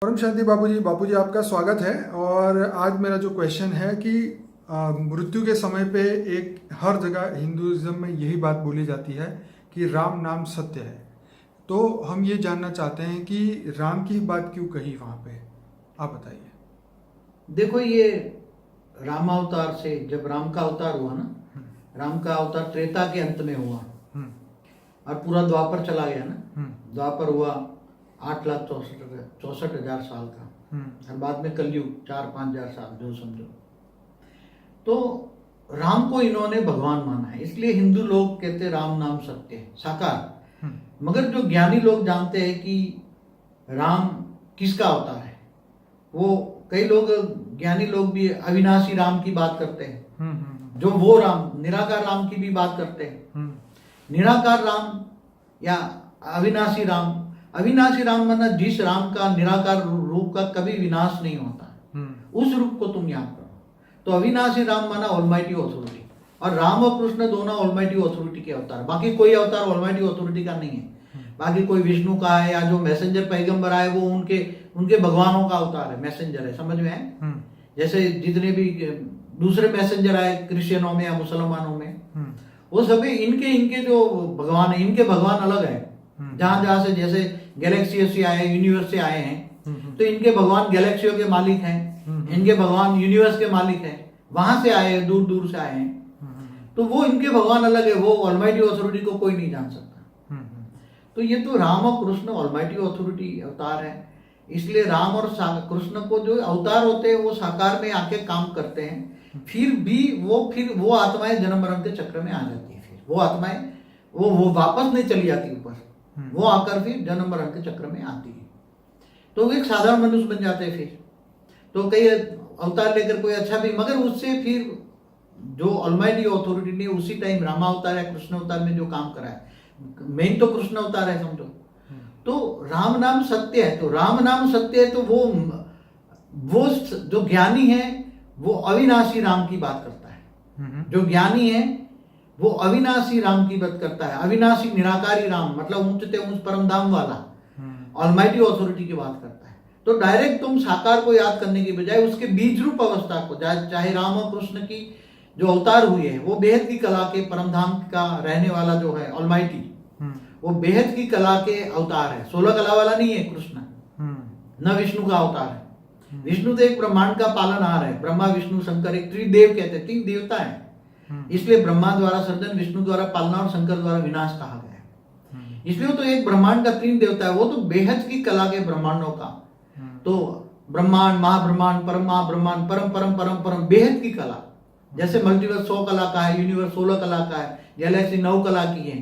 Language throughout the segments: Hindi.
परम शांति बापूजी आपका स्वागत है। और आज मेरा जो क्वेश्चन है कि मृत्यु के समय पे एक हर जगह हिंदुइज्म में यही बात बोली जाती है कि राम नाम सत्य है। तो हम ये जानना चाहते हैं कि राम की बात क्यों कही वहाँ पे, आप बताइए। देखो, ये रामावतार से जब राम का अवतार हुआ ना, राम का अवतार त्रेता के अंत में हुआ और पूरा द्वापर चला गया ना। द्वापर हुआ 8,64,000 साल का और बाद में कलयुग 4-5 हजार साल जो समझो। तो राम को इन्होंने भगवान माना है, इसलिए हिंदू लोग कहते हैं राम नाम सत्य है, साकार। मगर जो ज्ञानी लोग जानते हैं कि राम किसका अवतार है, वो कई लोग ज्ञानी लोग भी अविनाशी राम की बात करते हैं, जो वो राम निराकार राम की भी बात करते हैं। निराकार राम या अविनाशी राम, अविनाशी राम माना जिस राम का निराकार रूप का कभी विनाश नहीं होता, उस रूप को तुम याद करो। तो अविनाशी राम माना ऑलमाइटी ऑथोरिटी, और राम और कृष्ण दोनों ऑलमाइटी ऑथोरिटी के अवतार। बाकी कोई अवतार ऑलमाइटी ऑथोरिटी का नहीं है। बाकी कोई विष्णु का है या जो मैसेंजर पैगंबर आए वो उनके भगवानों का अवतार है, मैसेंजर है, समझ में है। जैसे जितने भी दूसरे मैसेंजर आए क्रिश्चियनों में या मुसलमानों में, वो सभी इनके जो भगवान है, इनके भगवान अलग है। जहां से जैसे गैलेक्सी से आए, यूनिवर्स से आए हैं, तो इनके भगवान गैलेक्सियों के मालिक हैं, इनके भगवान यूनिवर्स के मालिक हैं, वहां से आए हैं, दूर दूर से आए हैं। तो वो इनके भगवान अलग है, वो ऑलमाइटी ऑथोरिटी को कोई नहीं जान सकता। तो ये तो राम और कृष्ण ऑलमाइटी ऑथोरिटी अवतार है, इसलिए राम और कृष्ण को जो अवतार होते हैं वो साकार में आके काम करते हैं। फिर वो आत्माएं जन्म मरण के चक्र में आ जाती है। फिर वो आत्माएं वो वापस नहीं चली जाती ऊपर, वो आकर फिर जन्म मरण के चक्र में आती है। तो वो एक साधारण मनुष्य बन जाते हैं। फिर तो कई अवतार लेकर कोई अच्छा भी, मगर उससे फिर जो ऑलमाइटी अथॉरिटी ने उसी टाइम रामा अवतार या कृष्ण अवतार में जो काम करा है, मेन तो कृष्ण अवतार है समझो। तो राम नाम सत्य है, तो राम नाम सत्य है, तो वो जो ज्ञानी है वो अविनाशी राम की बात करता है। जो ज्ञानी है वो अविनाशी राम की बात करता है, अविनाशी निराकारी राम, मतलब ऊंचते ऊंच परम धाम वाला ऑलमाइटी ऑथोरिटी की बात करता है। तो डायरेक्ट तुम साकार को याद करने की बजाय उसके बीज रूप अवस्था को, चाहे राम और कृष्ण की जो अवतार हुए हैं, वो बेहद की कला के परम धाम का रहने वाला जो है ऑलमाइटी, वो बेहद की कला के अवतार है। 16 कला वाला नहीं है कृष्ण, न विष्णु का अवतार है। विष्णु तो एक ब्रह्मांड का पालनहार है, ब्रह्मा विष्णु शंकर एक त्रिदेव कहते हैं, 3 देवता है। इसलिए ब्रह्मा द्वारा सर्जन, विष्णु द्वारा पालना और शंकर द्वारा विनाश कहा गया है। इसलिए तो एक ब्रह्मांड का 3 देवता है, वो तो बेहद की कला के ब्रह्मांडों का। तो ब्रह्मांड, महाब्रह्मांड, परम महाब्रह्मांड, परम परम परम परम बेहद की कला। जैसे मल्टीवर्स 100 कला का है, यूनिवर्स 16 कला का है, गैलेक्सी 9 कला की है।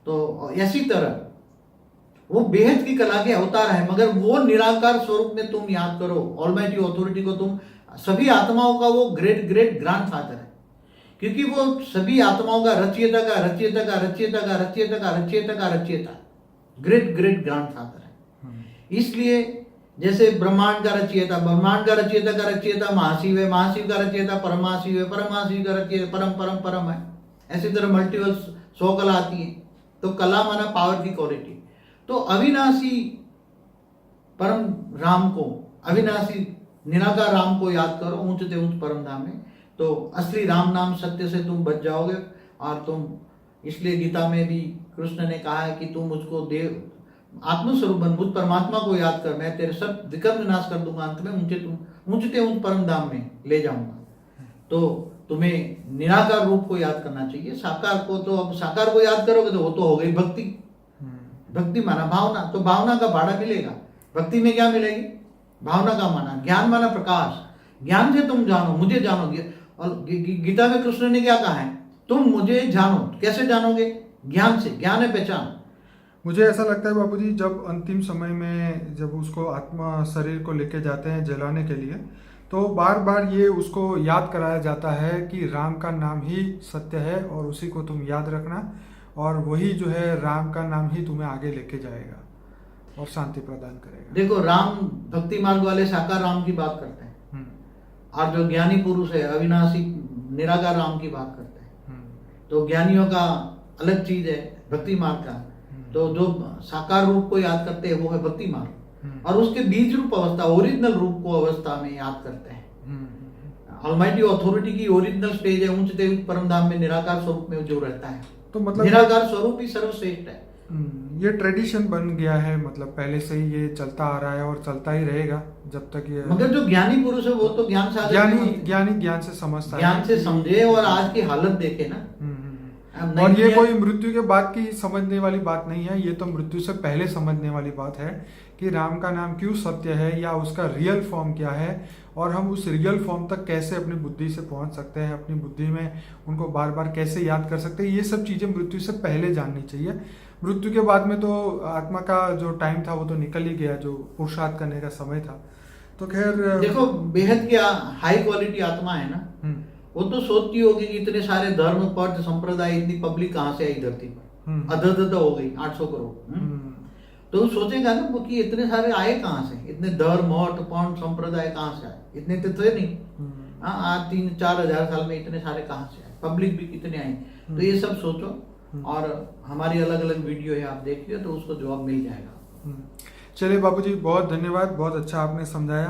तो ऐसी तरह वो बेहद की कला के अवतार है, मगर वो निराकार स्वरूप में तुम याद करो। ऑलमाइटी ऑथोरिटी को तुम, सभी आत्माओं का वो ग्रेट ग्रेट ग्रैंडफादर है, क्योंकि वो सभी आत्माओं का रचयिता का रचयिता का रचयिता का रचयिता का रचयिता का रचयिता, ग्रेट ग्रेट ग्रैंडफादर है। इसलिए जैसे ब्रह्मांड का रचयिता, ब्रह्मांड का रचयिता का रचयिता महाशिव है, महाशिव का रचयिता परमाशिव है, परमाशिव का रचयिता परम परम परम है। ऐसी तरह मल्टीवर्स 100 कला आती है। तो कला माना पावर की क्वालिटी। तो अविनाशी परम राम को, अविनाशी निराकार राम को याद करो ऊंचते ऊंच परम धाम में, तो असली राम नाम सत्य से तुम बच जाओगे। और तुम, इसलिए गीता में भी कृष्ण ने कहा है कि तुम मुझको देव आत्मस्वरूप बन, मुझ परमात्मा को याद कर, मैं तेरे सब विकर्म विनाश कर दूंगा, अंत में ऊंचते ऊंच परम धाम में ले जाऊंगा। तो तुम्हें निराकार रूप को याद करना चाहिए। साकार को तो, अब साकार को याद करोगे तो वो तो हो गई भक्ति। भक्ति माना भावना, तो भावना का भाड़ा मिलेगा। भक्ति में क्या मिलेगी? भावना का माना, ज्ञान माना प्रकाश। ज्ञान से तुम जानो, मुझे जानोगे। और गीता में कृष्ण ने क्या कहा है? तुम मुझे जानो। कैसे जानोगे? ज्ञान से। ज्ञान है पहचान। मुझे ऐसा लगता है बापूजी, जब अंतिम समय में जब उसको आत्मा शरीर को लेके जाते हैं जलाने के लिए, तो बार बार ये उसको याद कराया जाता है कि राम का नाम ही सत्य है और उसी को तुम याद रखना, और वही जो है राम का नाम ही तुम्हें आगे लेके जाएगा और शांति प्रदान करेगा। देखो, राम भक्ति मार्ग वाले साकार राम की बात करते हैं, और जो ज्ञानी पुरुष है अविनाशी निराकार राम की बात करते हैं। तो ज्ञानियों का अलग चीज है भक्ति मार्ग का। तो जो साकार रूप को याद करते हैं वो है भक्ति मार्ग। और उसके बीज रूप अवस्था, ओरिजिनल रूप को अवस्था में याद करते हैं। ऑलमाइटी अथॉरिटी की ओरिजिनल स्टेज है उच्च देव परम धाम में निराकार स्वरूप में जो रहता है, तो मतलब निराकार स्वरूप ही सर्वश्रेष्ठ है। ये ट्रेडिशन बन गया है, मतलब पहले से ही ये चलता आ रहा है और चलता ही रहेगा जब तक ये, मगर जो ज्ञानी पुरुष है वो तो ज्ञान सागर ज्ञान से समझता है, ज्ञान से समझे और आज की हालत देखे ना। अब और नहीं ये है- कोई मृत्यु के बाद की समझने वाली बात नहीं है, ये तो मृत्यु से पहले समझने वाली बात है कि राम का नाम क्यों सत्य है या उसका रियल फॉर्म क्या है, और हम उस रियल फॉर्म तक कैसे अपनी बुद्धि से पहुंच सकते हैं, अपनी बुद्धि में उनको बार बार कैसे याद कर सकते हैं। ये सब चीज़ें मृत्यु से पहले जाननी चाहिए। मृत्यु के बाद में तो आत्मा का जो टाइम था वो तो निकल ही गया, जो पुरुषार्थ करने का समय था। तो खैर देखो, बेहद क्या हाई क्वालिटी आत्मा है ना, वो तो सोचती होगी कि इतने सारे धर्म पंथ संप्रदाय, इतनी पब्लिक कहाँ से आई धरती पर, अदद हो गई 800 करोड़। तो वो सोचेगा ना वो कि इतने सारे आए कहाँ से, इतने धर्म मठ पंथ संप्रदाय कहाँ से आए, इतने तो थे नहीं। हाँ, आज 3-4 हजार साल में इतने सारे कहाँ से आए, पब्लिक भी कितने आई। तो ये सब सोचो, और हमारी अलग अलग वीडियो है, आप देखिए तो उसको जवाब मिल जाएगा। चलिए बाबूजी, बहुत धन्यवाद, बहुत अच्छा आपने समझाया।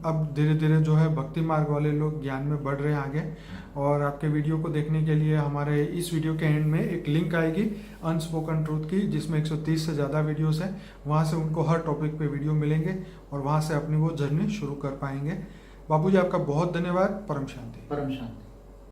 अब धीरे धीरे जो है भक्ति मार्ग वाले लोग ज्ञान में बढ़ रहे हैं आगे, और आपके वीडियो को देखने के लिए हमारे इस वीडियो के एंड में एक लिंक आएगी अनस्पोकन ट्रूथ की, जिसमें 130 से ज़्यादा वीडियोस हैं। वहाँ से उनको हर टॉपिक पे वीडियो मिलेंगे और वहाँ से अपनी वो जर्नी शुरू कर पाएंगे। बाबूजी आपका बहुत धन्यवाद। परम शांति। परम शांति।